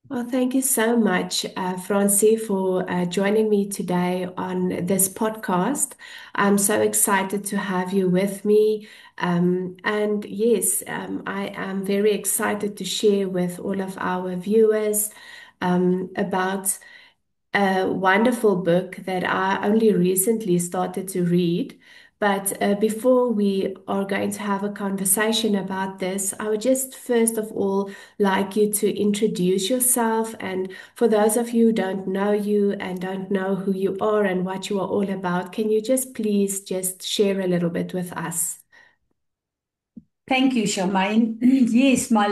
Well, thank you so much, Francie, for joining me today on this podcast. I'm so excited to have you with me. And yes, I am very excited to share with all of our viewers about a wonderful book that I only recently started to read. But before we are going to have a conversation about this, I would just first of all like you to introduce yourself. And for those of you who don't know you and don't know who you are and what you are all about, can you just please just share a little bit with us? Thank you, Charmaine. Yes, my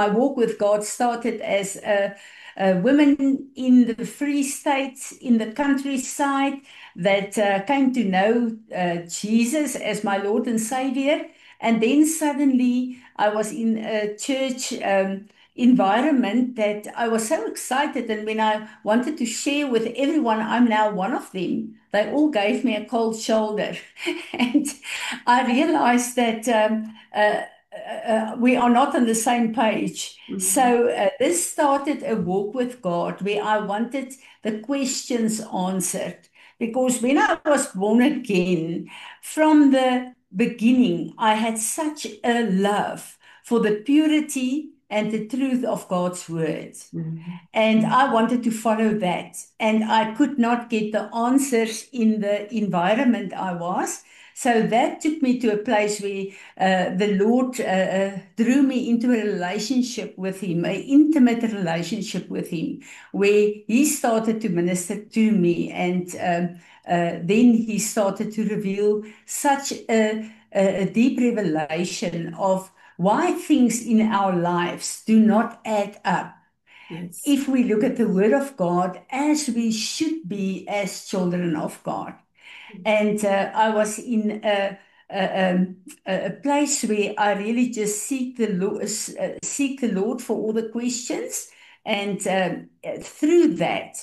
walk with God started as a woman in the Free State, in the countryside, that came to know Jesus as my Lord and Savior. And then suddenly I was in a church environment that I was so excited. And when I wanted to share with everyone, I'm now one of them, they all gave me a cold shoulder. And I realized that we are not on the same page. Mhm. So this started a walk with God where I wanted the questions answered. Because when I was born again, from the beginning, I had such a love for the purity and the truth of God's word. Mhm. And I wanted to follow that. And I could not get the answers in the environment I was. So that took me to a place where the Lord drew me into a relationship with Him, an intimate relationship with Him, where He started to minister to me. And then He started to reveal such a deep revelation of why things in our lives do not add up Yes. if we look at the Word of God as we should be as children of God. And I was in a place where I really just seek the Lord for all the questions. And through that,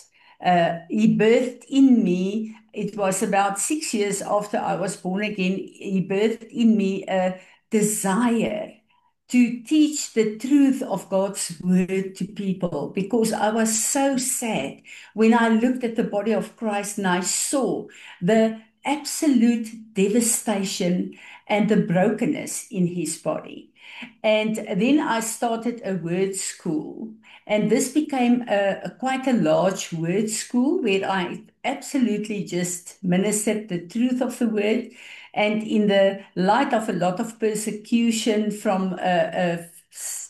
He birthed in me. It was about 6 years after I was born again. He birthed in me a desire to teach the truth of God's word to people because I was so sad when I looked at the body of Christ and I saw the absolute devastation and the brokenness in his body. And then I started a word school, and this became quite a large word school where I absolutely just ministered the truth of the word. And in the light of a lot of persecution from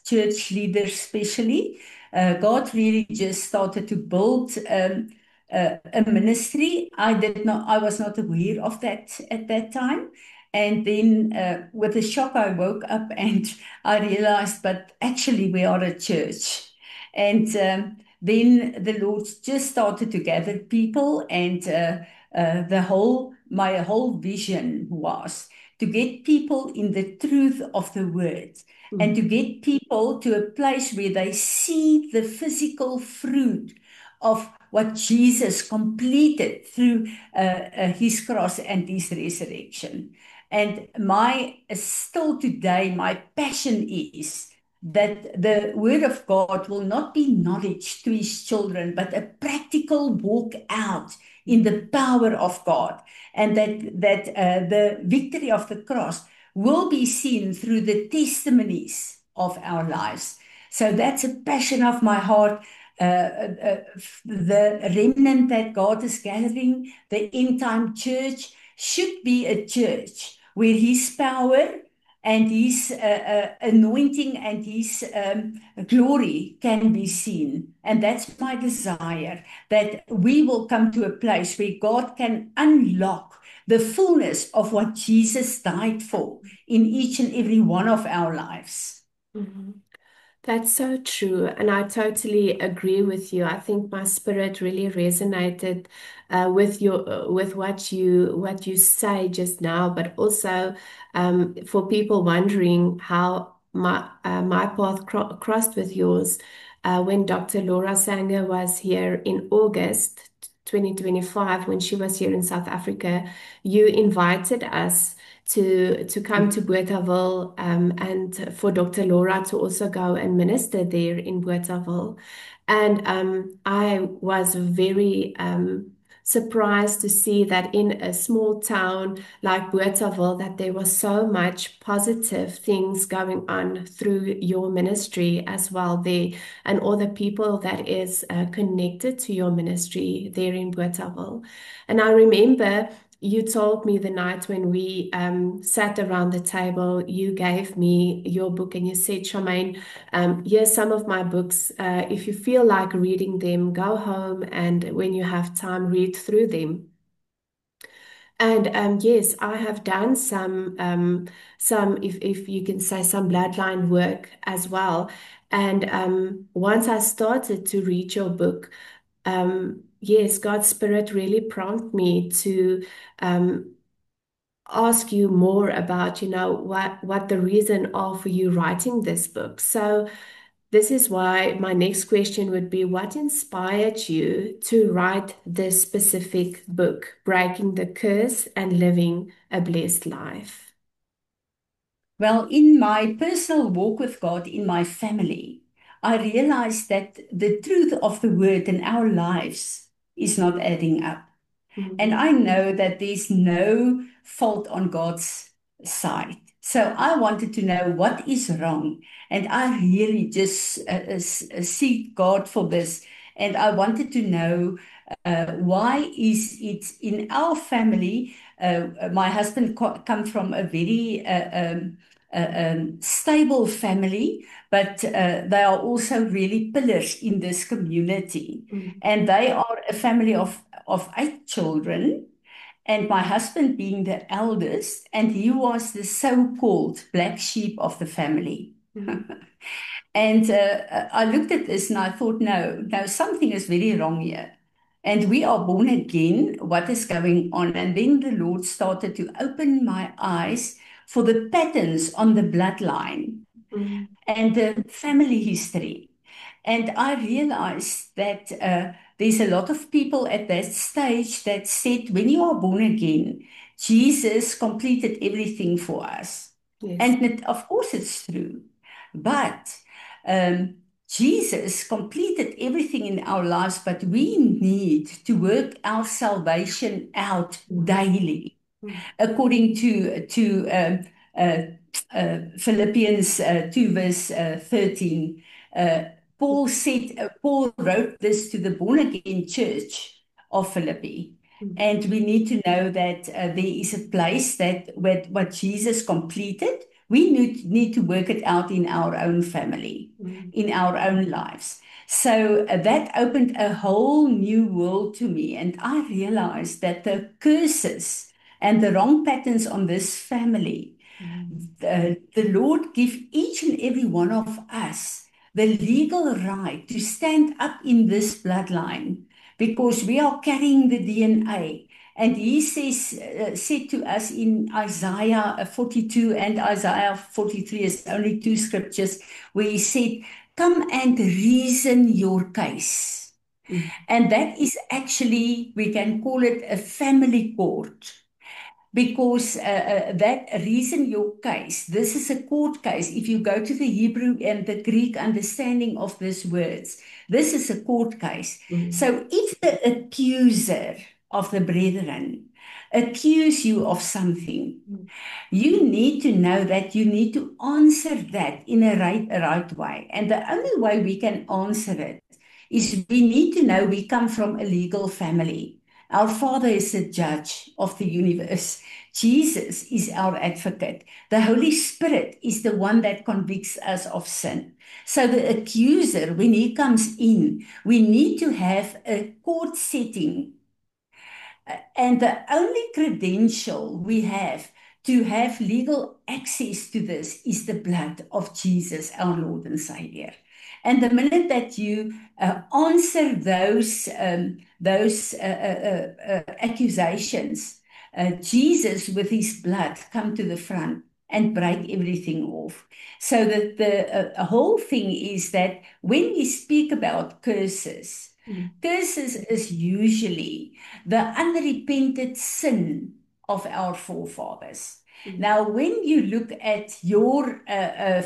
church leaders, especially, God really just started to build a ministry. I was not aware of that at that time. And then with a shock, I woke up and I realized, but actually, we are a church. And then the Lord just started to gather people, and my whole vision was to get people in the truth of the word and to Mhm. get people to a place where they see the physical fruit of what Jesus completed through his cross and his resurrection. And still today, my passion is that the word of God will not be knowledge to his children, but a practical walk out in the power of God, and that the victory of the cross will be seen through the testimonies of our lives. So that's a passion of my heart. The remnant that God is gathering, the end time church, should be a church where His power and His anointing and His glory can be seen. And that's my desire, that we will come to a place where God can unlock the fullness of what Jesus died for in each and every one of our lives. Mhm. That's so true, and I totally agree with you. I think my spirit really resonated with with what you say just now, but also for people wondering how my path crossed with yours when Dr. Laura Sanger was here in August 2025, when she was here in South Africa, you invited us to come to Bothaville, and for Dr. Laura to also go and minister there in Bothaville. And I was very surprised to see that in a small town like Bothaville, that there was so much positive things going on through your ministry as well there, and all the people that is connected to your ministry there in Bothaville. And I remember you told me the night when we sat around the table, you gave me your book and you said, Charmaine, here's some of my books. If you feel like reading them, go home and when you have time, read through them. And yes, I have done some, if you can say, some bloodline work as well. And once I started to read your book, yes, God's Spirit really prompted me to um, ask you more about, what the reason are for you writing this book. So this is why my next question would be, what inspired you to write this specific book, Breaking the Curse and Living a Blessed Life? Well, in my personal walk with God in my family, I realized that the truth of the word in our lives is not adding up. And Mm, I know that there's no fault on God's side. So I wanted to know what is wrong. And I really just seek God for this. And I wanted to know why is it in our family. My husband come from a very stable family, but they are also really pillars in this community. mm, And they are a family of 8 children, and my husband being the eldest, and he was the so-called black sheep of the family. mm, And I looked at this and I thought, no, no, something is very wrong here. And we are born again. What is going on? And then the Lord started to open my eyes for the patterns on the bloodline mm, and the family history. And I realized that there's a lot of people at that stage that said, when you are born again, Jesus completed everything for us. yes. And of course, it's true. But um, Jesus completed everything in our lives, but we need to work our salvation out Mm, daily mm, according to uh, Philippians 2 verse 13. Uh, Paul wrote this to the born again church of Philippi. mm, And we need to know that there is a place that what Jesus completed, we need to work it out in our own family, mm, in our own lives. So that opened a whole new world to me. And I realized that the curses and the wrong patterns on this family, mm, the Lord give each and every one of us the legal right to stand up in this bloodline because we are carrying the DNA. And he said to us in Isaiah 42 and Isaiah 43 is only two scriptures where he said, come and reason your case. mm, And that is actually, we can call it a family court because that reason your case, this is a court case. If you go to the Hebrew and the Greek understanding of these words, this is a court case. mm, So if the accuser of the brethren accuse you of something, mm, you need to know that you need to answer that in a right way. And the only way we can answer it is we need to know we come from a legal family. Our Father is a judge of the universe. Jesus is our advocate. The Holy Spirit is the one that convicts us of sin. So the accuser, when he comes in, we need to have a court setting and the only credential we have to have legal access to this is the blood of Jesus, our Lord and Savior. And the minute that you answer those accusations, Jesus with his blood come to the front and break everything off. So that the whole thing is that when we speak about curses, mm, curses is usually the unrepented sin of our forefathers. Mm, Now, when you look at your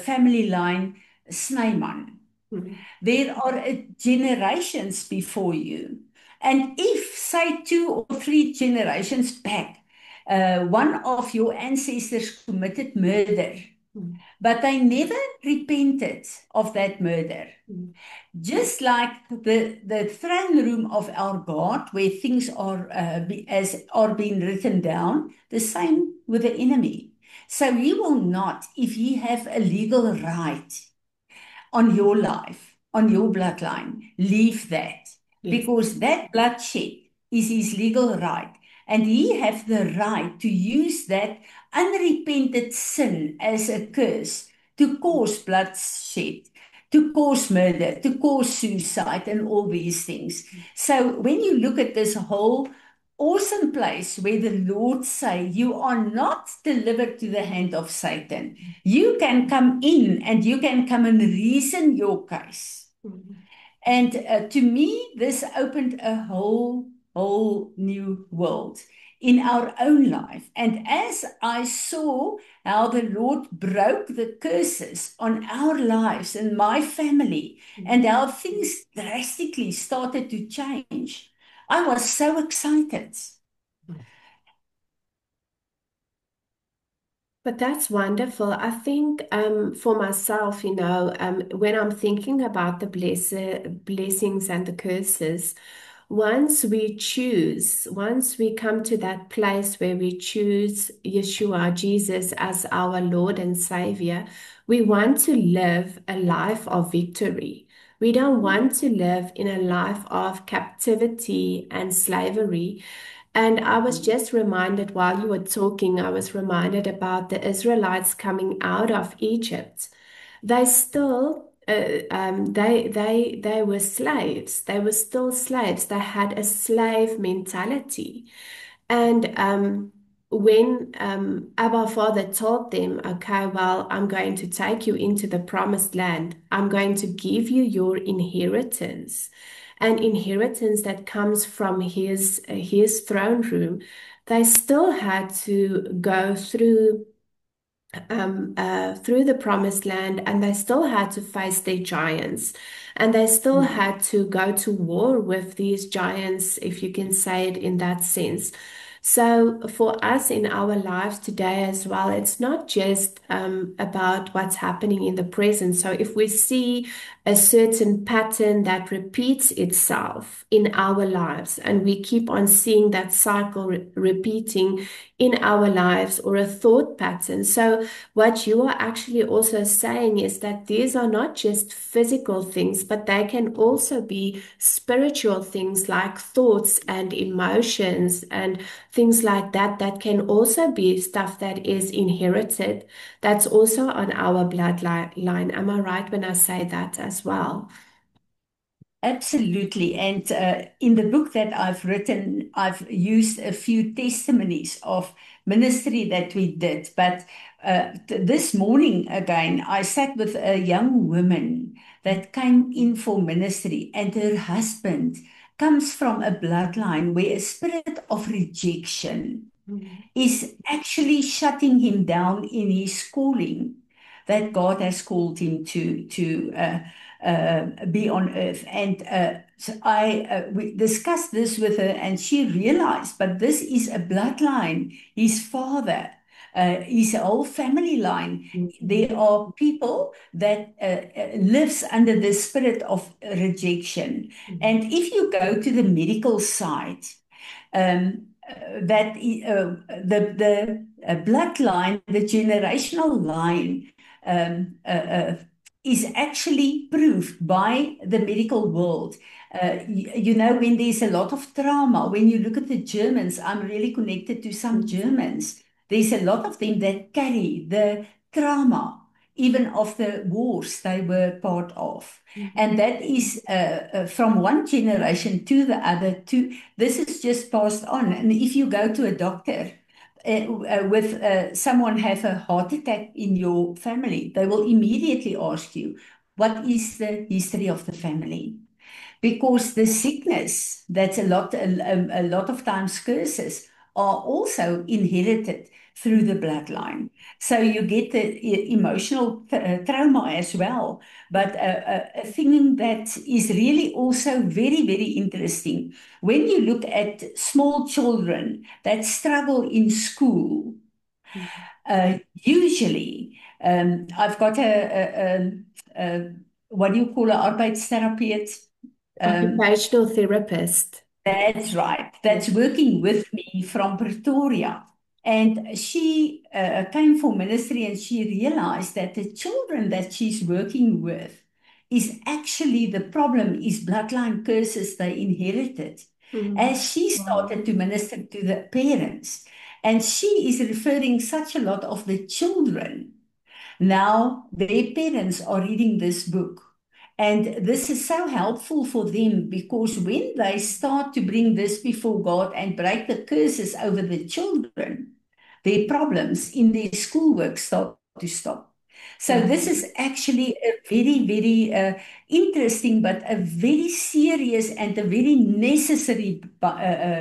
family line, Snyman, mm, there are generations before you. And if, say, two or three generations back, one of your ancestors committed murder, mm, but they never repented of that murder. mm, Just like the throne room of our God, where things are as are being written down, the same with the enemy. So he will not, if he have a legal right on your life, on your bloodline, leave that, yes. because that bloodshed is his legal right. And he have the right to use that unrepented sin as a curse to cause bloodshed, to cause murder, to cause suicide, and all these things. So when you look at this whole awesome place where the Lord say, you are not delivered to the hand of Satan. You can come in and you can come and reason your case. Mm. And to me, this opened a whole new world in our own life. And as I saw how the Lord broke the curses on our lives and my family, and how things drastically started to change, I was so excited. But that's wonderful. I think for myself, when I'm thinking about the blessings and the curses, once we come to that place where we choose Yeshua, Jesus, as our Lord and Savior, we want to live a life of victory. We don't want to live in a life of captivity and slavery. And I was just reminded while you were talking, I was reminded about the Israelites coming out of Egypt. They still, they were slaves. They were still slaves. They had a slave mentality. And when Abba Father told them, okay, well, I'm going to take you into the promised land, I'm going to give you your inheritance, an inheritance that comes from his throne room, they still had to go through the promised land, and they still had to face their giants, and they still had to go to war with these giants, if you can say it in that sense. So for us in our lives today as well, it's not just about what's happening in the present. So if we see a certain pattern that repeats itself in our lives, and we keep on seeing that cycle repeating in our lives, or a thought pattern. So what you are actually also saying is that these are not just physical things, but they can also be spiritual things like thoughts and emotions and things like that, that can also be stuff that is inherited, that's also on our bloodline. Am I right when I say that as well? Absolutely. And in the book that I've written, I've used a few testimonies of ministry that we did. But this morning again, I sat with a young woman that came in for ministry, and her husband comes from a bloodline where a spirit of rejection Mm, is actually shutting him down in his calling that God has called him to be on earth. And so we discussed this with her, and she realized, but this is a bloodline. His father, his whole family line. mm, There are people that lives under the spirit of rejection. mm, And if you go to the medical side, that the bloodline, the generational line, is actually proved by the medical world. When there's a lot of trauma, when you look at the Germans, I'm really connected to some mm, Germans. There's a lot of them that carry the trauma, even of the wars they were part of. mm, And that is from one generation to the other, to this is just passed on. And if you go to a doctor with someone have a heart attack in your family, they will immediately ask you, what is the history of the family? Because the sickness, that's a lot of times curses, are also inherited through the bloodline. So you get the emotional trauma as well. But a thing that is really also very, very interesting, when you look at small children that struggle in school, usually, I've got a what do you call an arbeidstherapeut? Um, Occupational therapist. that's right. Yeah. That's working with me from Pretoria. And she came for ministry and she realized that the children that she's working with is actually the problem is bloodline curses they inherited. Mm. As she Wow. started to minister to the parents, and she is referring such a lot of the children now, their parents are reading this book. And this is so helpful for them because when they start to bring this before God and break the curses over the children, their problems in their schoolwork start to stop. So Yeah. this is actually a very, very interesting, but a very serious and a very necessary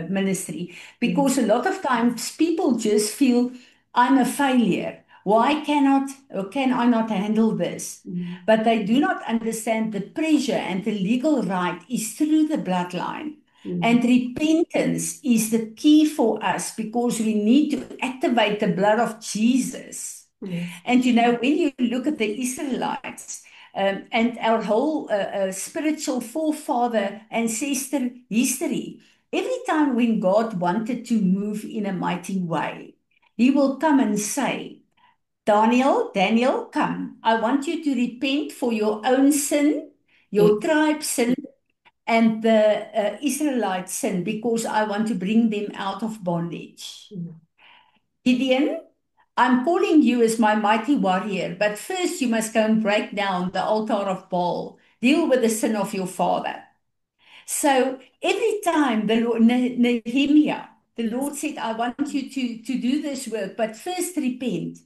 ministry Mm. because a lot of times people just feel I'm a failure. Why cannot or can I not handle this? Mm. But they do not understand the pressure and the legal right is through the bloodline. Mm. And repentance is the key for us because we need to activate the blood of Jesus. Yes. And when you look at the Israelites and our whole spiritual forefather ancestor history, every time when God wanted to move in a mighty way, He will come and say, Daniel, come. I want you to repent for your own sin, your Yes. tribe's sin, and the Israelite sin, because I want to bring them out of bondage. Mm. Gideon, I'm calling you as my mighty warrior, but first you must go and break down the altar of Baal. Deal with the sin of your father. So every time the Lord, Nehemiah, the Yes. Lord said, I want you to do this work, but first repent.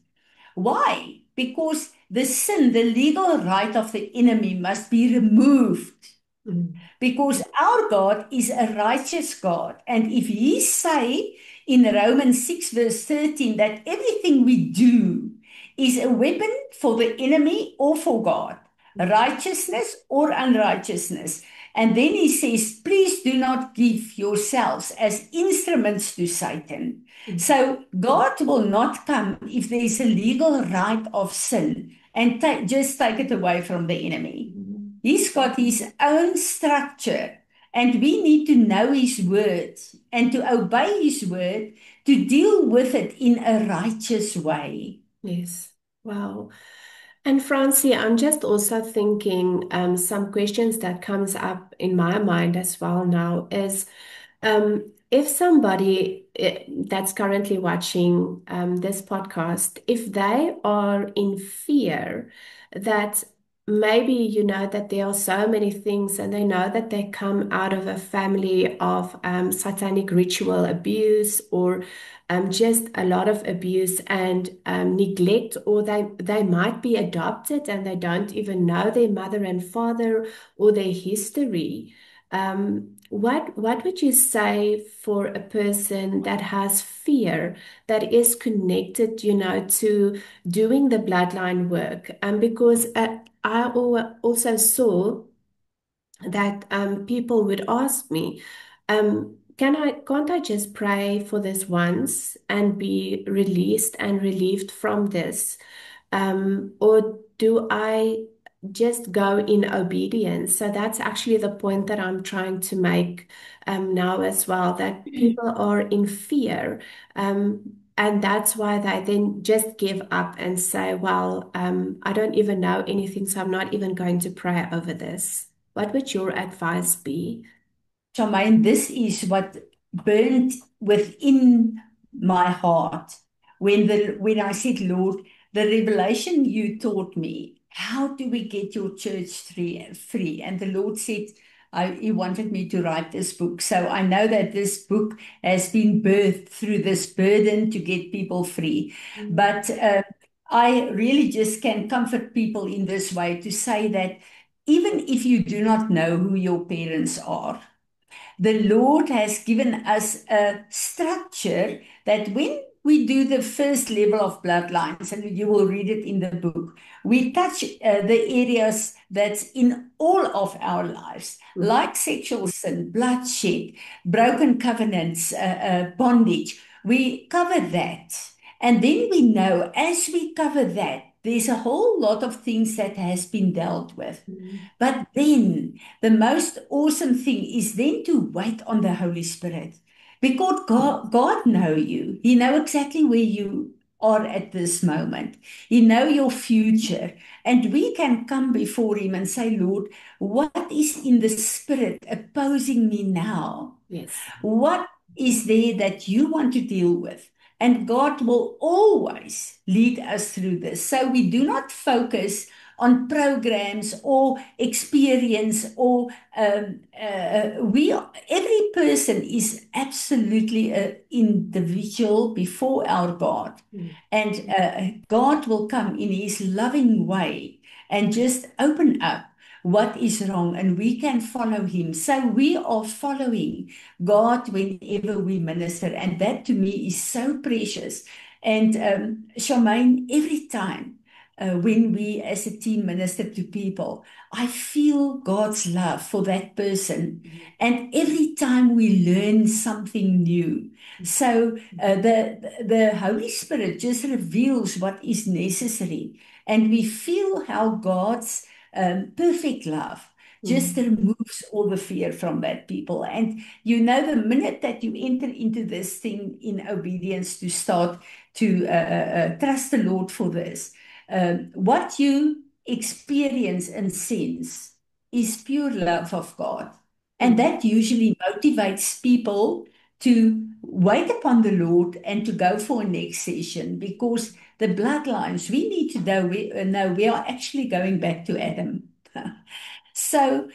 Why? Because the sin, the legal right of the enemy must be removed. Mm. Because our God is a righteous God. And if He say in Romans 6 verse 13 that everything we do is a weapon for the enemy or for God, righteousness or unrighteousness. And then He says, please do not give yourselves as instruments to Satan. Mm. So God will not come if there is a legal right of sin and just take it away from the enemy. Mm. He's got his own structure, and we need to know his word and to obey his word to deal with it in a righteous way. Yes. Wow. And Francie, I'm just also thinking some questions that comes up in my mind as well now is if somebody that's currently watching this podcast, if they are in fear that maybe that there are so many things and they know that they come out of a family of satanic ritual abuse or just a lot of abuse and neglect, or they might be adopted and they don't even know their mother and father or their history. What would you say for a person that has fear that is connected, to doing the bloodline work? Because also saw that people would ask me, can't I just pray for this once and be released and relieved from this? Or do I just go in obedience? So that's actually the point that I'm trying to make now as well, that people are in fear. And that's why they then just give up and say, well, I don't even know anything, so I'm not even going to pray over this. What would your advice be? Charmaine, this is what burned within my heart when I said, Lord, the revelation you taught me, how do we get your church free? And the Lord said, He wanted me to write this book. So I know that this book has been birthed through this burden to get people free. Mm. But I really just can comfort people in this way to say that even if you do not know who your parents are, the Lord has given us a structure that when we do the first level of bloodlines, and you will read it in the book, we touch the areas that's in all of our lives, Mhm. like sexual sin, bloodshed, broken covenants, bondage. We cover that. And then we know as we cover that, there's a whole lot of things that has been dealt with. Mhm. But then the most awesome thing is then to wait on the Holy Spirit. Because God know you. He know exactly where you are at this moment. He know your future. And we can come before him and say, Lord, what is in the spirit opposing me now? Yes. What is there that you want to deal with? And God will always lead us through this. So we do not focus on programs or experience or every person is absolutely an individual before our God. Mhm. And God will come in his loving way and just open up what is wrong, and we can follow him. So we are following God whenever we minister. And that to me is so precious. And Charmaine, every time when we as a team minister to people, I feel God's love for that person. Mhm. And every time we learn something new. So the Holy Spirit just reveals what is necessary. And we feel how God's perfect love just Mhm. removes all the fear from that people. And you know, the minute that you enter into this thing in obedience to start to trust the Lord for this, what you experience and sense is pure love of God. And Mhm. that usually motivates people to wait upon the Lord and to go for a next session because the bloodlines, we need to know we are actually going back to Adam. So,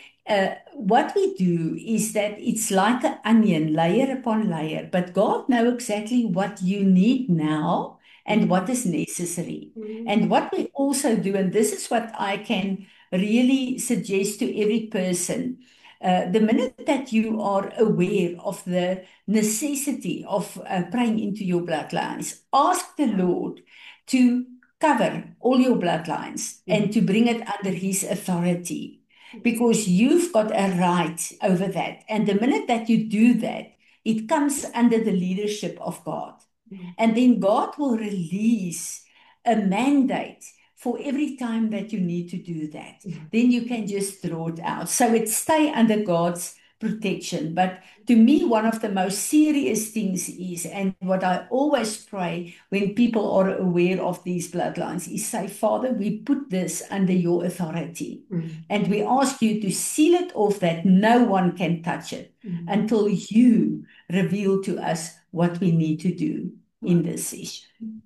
what we do is that it's like an onion, layer upon layer, but God knows exactly what you need now and Mhm. what is necessary. Mhm. And what we also do, and this is what I can really suggest to every person, the minute that you are aware of the necessity of praying into your bloodlines, ask the Lord to cover all your bloodlines Mhm. and to bring it under His authority Yes. because you've got a right over that. And the minute that you do that, it comes under the leadership of God. Mhm. And then God will release a mandate for every time that you need to do that. Mhm. Then you can just throw it out. So it stay under God's protection. But to me, one of the most serious things is, and what I always pray when people are aware of these bloodlines, is say, Father, we put this under your authority. Mhm. And we ask you to seal it off that no one can touch it Mhm. until you reveal to us what we need to do in Wow. this session.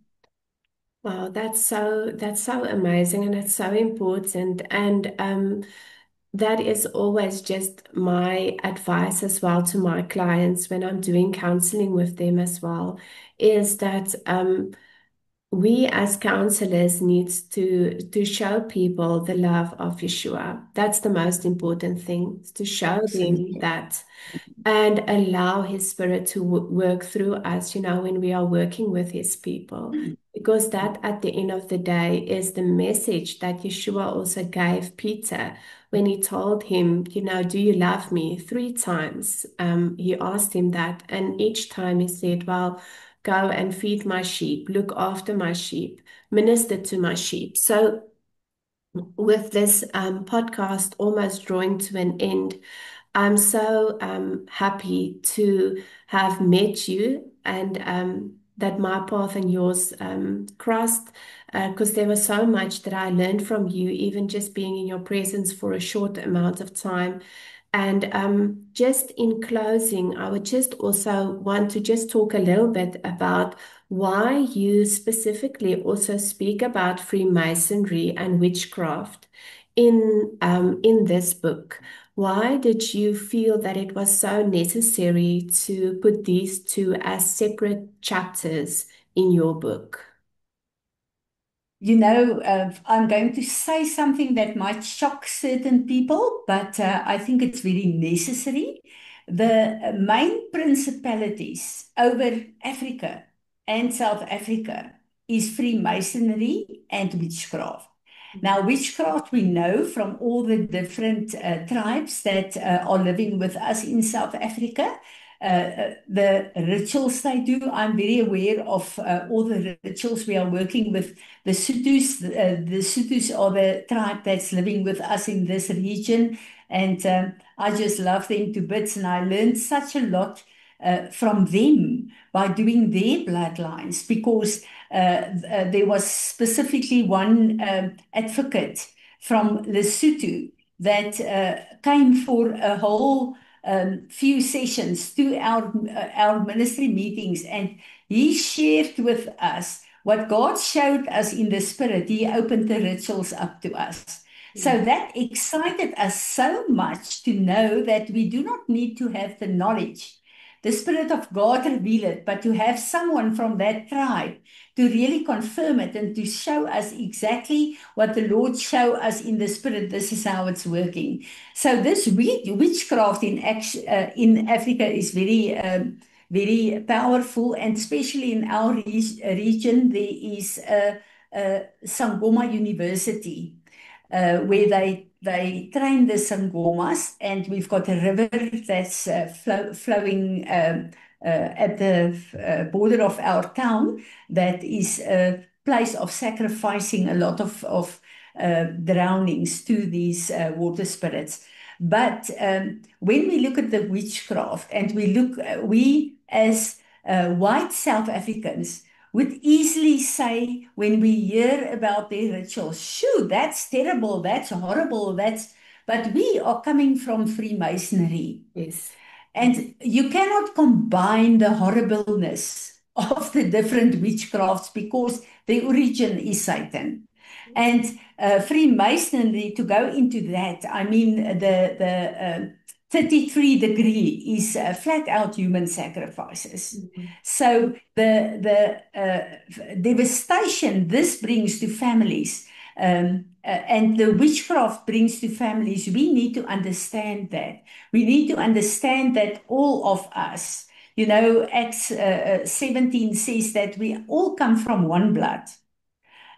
Wow, that's so amazing and it's so important. And that is always just my advice as well to my clients when I'm doing counseling with them as well, is that we as counselors needs to show people the love of Yeshua. That's the most important thing, is to show them Absolutely. that and allow His Spirit to work through us, when we are working with His people. Because that at the end of the day is the message that Yeshua also gave Peter when he told him, do you love me? 3 times. He asked him that. And each time he said, well, go and feed my sheep, look after my sheep, minister to my sheep. So with this podcast almost drawing to an end, I'm so happy to have met you and that my path and yours crossed because there was so much that I learned from you, even just being in your presence for a short amount of time. And just in closing, I would just also want to just talk a little bit about why you specifically also speak about Freemasonry and witchcraft in this book. Why did you feel that it was so necessary to put these two as separate chapters in your book? I'm going to say something that might shock certain people, but I think it's very necessary. The main principalities over Africa and South Africa is Freemasonry and witchcraft. Now, witchcraft we know from all the different tribes that are living with us in South Africa. The rituals they do, I'm very aware of all the rituals. We are working with the Sothos. The Sothos are the tribe that's living with us in this region. And I just love them to bits. And I learned such a lot from them by doing their bloodlines because there was specifically one advocate from Lesotho that came for a whole few sessions to our ministry meetings, and he shared with us what God showed us in the spirit. He opened the rituals up to us. So that excited us so much to know that we do not need to have the knowledge. The Spirit of God reveal it, but to have someone from that tribe to really confirm it and to show us exactly what the Lord show us in the Spirit. This is how it's working. So this witchcraft in Africa is very powerful, and especially in our region, there is Sangoma University where they train the sangomas, and we've got a river that's flowing at the border of our town. That is a place of sacrificing a lot of drownings to these water spirits. But when we look at the witchcraft, and we as white South Africans would easily say when we hear about their rituals, shoo, that's terrible, that's horrible, but we are coming from Freemasonry. Yes. And you cannot combine the horribleness of the different witchcrafts because the origin is Satan. And Freemasonry, to go into that, I mean, the 33 degree is flat out human sacrifices. So the devastation this brings to families, and the witchcraft brings to families, we need to understand that. We need to understand that all of us, Acts 17 says that we all come from one blood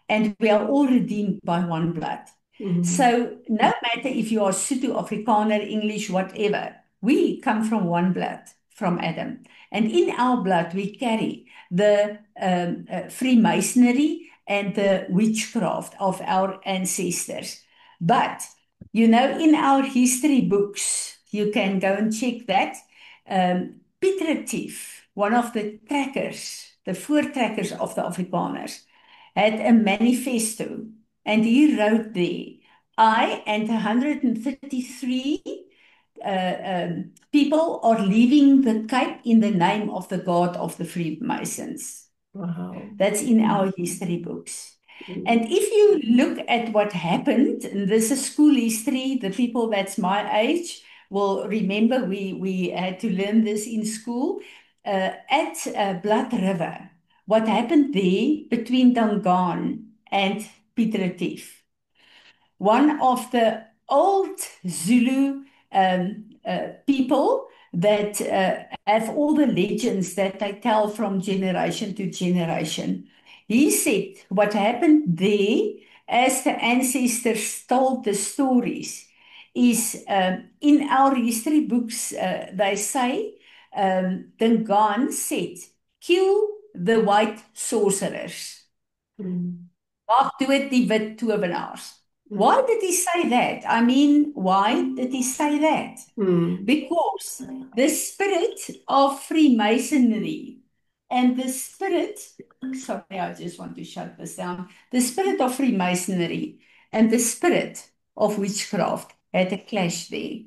and we are all redeemed by one blood. So no matter if you are Sotho, Afrikaner, English, whatever, we come from one blood, from Adam. And in our blood, we carry the Freemasonry and the witchcraft of our ancestors. But, in our history books, you can go and check that. Piet Retief, one of the trackers, the voortrekkers of the Afrikaners, had a manifesto, and he wrote there, I and 133 people are leaving the Cape in the name of the God of the Freemasons. Wow. That's in our history books. And if you look at what happened, and this is school history, the people that's my age will remember we had to learn this in school, at Blood River. What happened there between Dangan and Piet Retief? One of the old Zulu people that have all the legends that they tell from generation to generation. He said what happened there, as the ancestors told the stories, is in our history books, they say, Dangan said, kill the white sorcerers. Maak dood die wit towenaars. Why did he say that? I mean, why did he say that? Because the spirit of Freemasonry and the spirit, sorry, I just want to shut this down. The spirit of Freemasonry and the spirit of witchcraft had a clash there.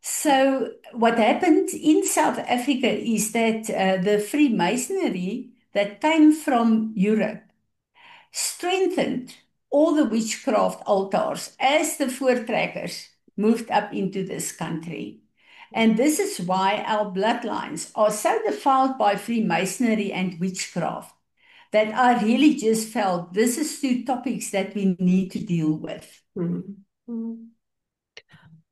So what happened in South Africa is that the Freemasonry that came from Europe strengthened all the witchcraft altars as the voortrekkers moved up into this country. And this is why our bloodlines are so defiled by Freemasonry and witchcraft that I really just felt this is two topics that we need to deal with.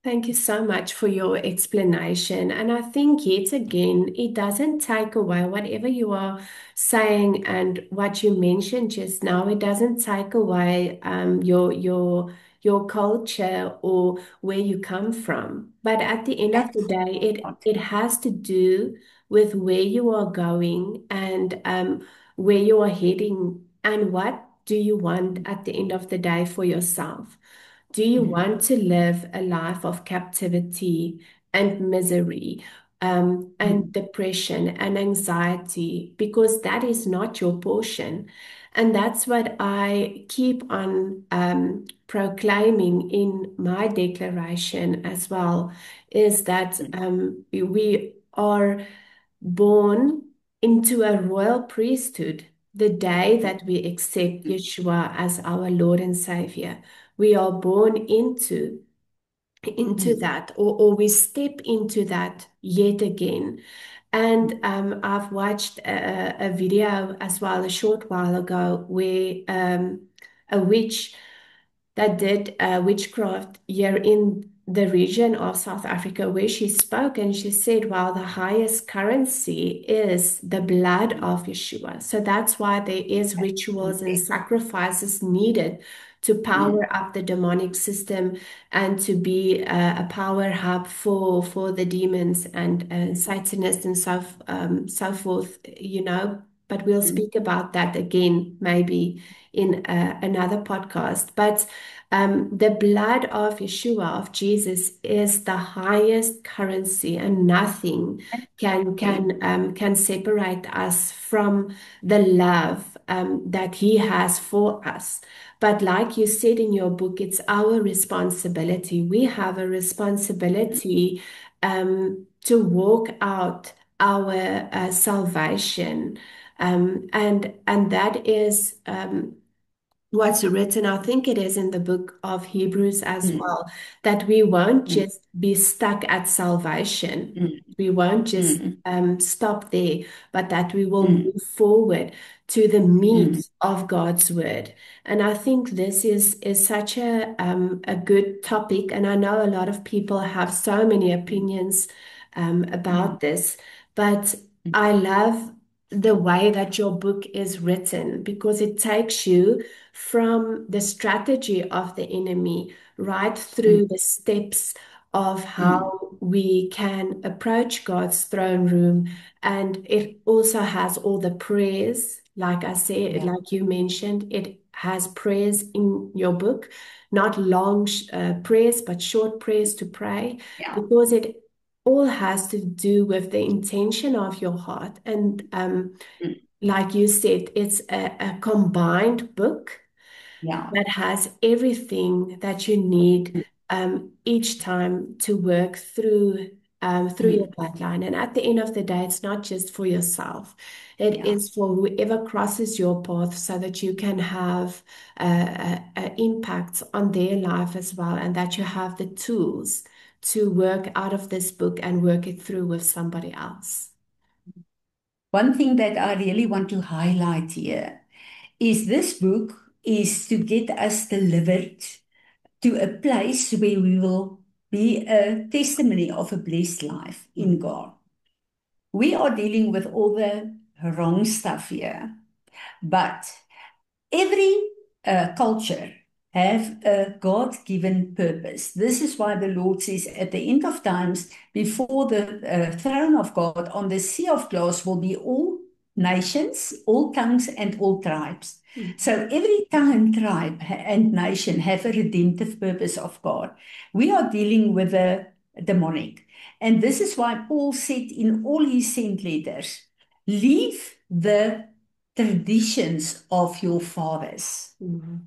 Thank you so much for your explanation. And I think, yet again, it doesn't take away whatever you are saying and what you mentioned just now. It doesn't take away your culture or where you come from. But at the end of the day, Absolutely not. it has to do with where you are going and where you are heading and what do you want at the end of the day for yourself. Do you Mm, want to live a life of captivity and misery, and mm, depression and anxiety? Because that is not your portion. And that's what I keep on proclaiming in my declaration as well, is that mm, we are born into a royal priesthood the day that we accept mm, Yeshua as our Lord and Savior. We are born into mm, that, or we step into that yet again. And I've watched a video as well a short while ago where a witch that did witchcraft here in the region of South Africa where she spoke, and she said, well, the highest currency is the blood of Yeshua. So that's why there is rituals and absolutely. sacrifices needed to Mm, power up the demonic system and to be a power hub for the demons and Satanists and so forth, you know. But we'll mm, speak about that again, maybe in another podcast. But the blood of Yeshua, of Jesus, is the highest currency, and nothing absolutely. can separate us from the love that He has for us. But like you said in your book, it's our responsibility. We have a responsibility to walk out our salvation, and that is. What's written, I think it is in the book of Hebrews as Mm, well, that we won't mm, just be stuck at salvation. mm, We won't just mm, stop there, but that we will mm, move forward to the mm, meat of God's word. And I think this is such a good topic. And I know a lot of people have so many mm, opinions mm, about this, but mm, I love the way that your book is written because it takes you from the strategy of the enemy right mm, through the steps of mm. how we can approach God's throne room. And it also has all the prayers. Like I said, Yeah, like you mentioned, it has prayers in your book, not long prayers, but short prayers to pray, yeah, because it all has to do with the intention of your heart. And mm, like you said, it's a combined book yeah, that has everything that you need mm, each time to work through your mm, bloodline. And at the end of the day, it's not just for yourself. It yeah. is for whoever crosses your path so that you can have impact on their life as well, and that you have the tools to work out of this book and work it through with somebody else. One thing that I really want to highlight here is this book is to get us delivered to a place where we will be a testimony of a blessed life in Mm, God. We are dealing with all the wrong stuff here, but every culture have a God-given purpose. This is why the Lord says at the end of times, before the throne of God on the sea of glass will be all nations, all tongues, and all tribes. mm, So every tongue and tribe and nation have a redemptive purpose of God. We are dealing with the demonic. And this is why Paul said in all his sent letters, leave the traditions of your fathers. mm,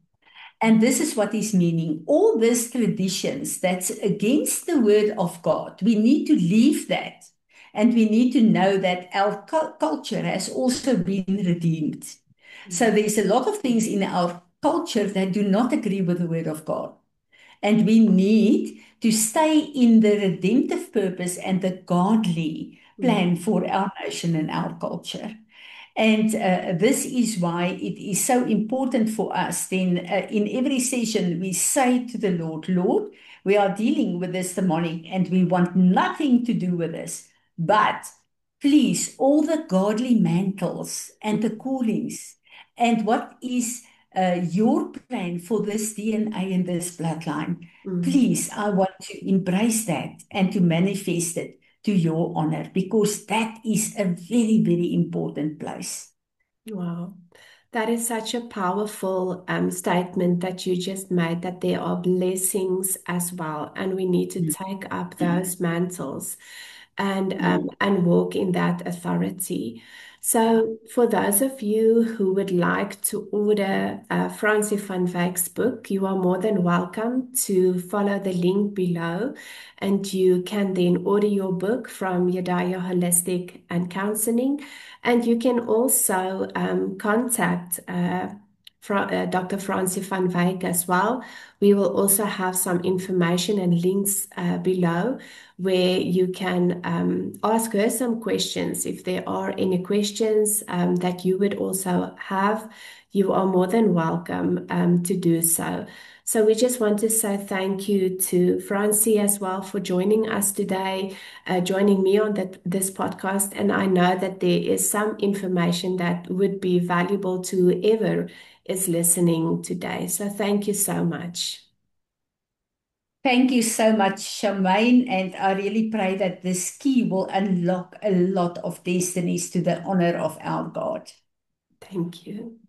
And this is what he's meaning. All these traditions that's against the word of God, we need to leave that. And we need to know that our culture has also been redeemed. So mm, there's a lot of things in our culture that do not agree with the word of God. And we need to stay in the redemptive purpose and the godly mm, plan for our nation and our culture. And this is why it is so important for us. Then, in every session, we say to the Lord, Lord, we are dealing with this demonic and we want nothing to do with this. But please, all the godly mantles and the callings, and what is your plan for this DNA and this bloodline? Mm. Please, I want to embrace that and to manifest it to your honor, because that is a very, very important place. Wow. That is such a powerful statement that you just made, that there are blessings as well, and we need to Mm, take up those mantles mm, and walk in that authority. So, for those of you who would like to order Francie van Wyk's book, you are more than welcome to follow the link below, and you can then order your book from Yedaya Holistic and Counseling. And you can also contact Dr. Francie van Wyk as well. We will also have some information and links below where you can ask her some questions. If there are any questions that you would also have, you are more than welcome to do so. So we just want to say thank you to Francie as well for joining us today, joining me on this podcast. And I know that there is some information that would be valuable to whoever is listening today. So thank you so much. Thank you so much, Charmaine, and I really pray that this key will unlock a lot of destinies to the honor of our God. Thank you.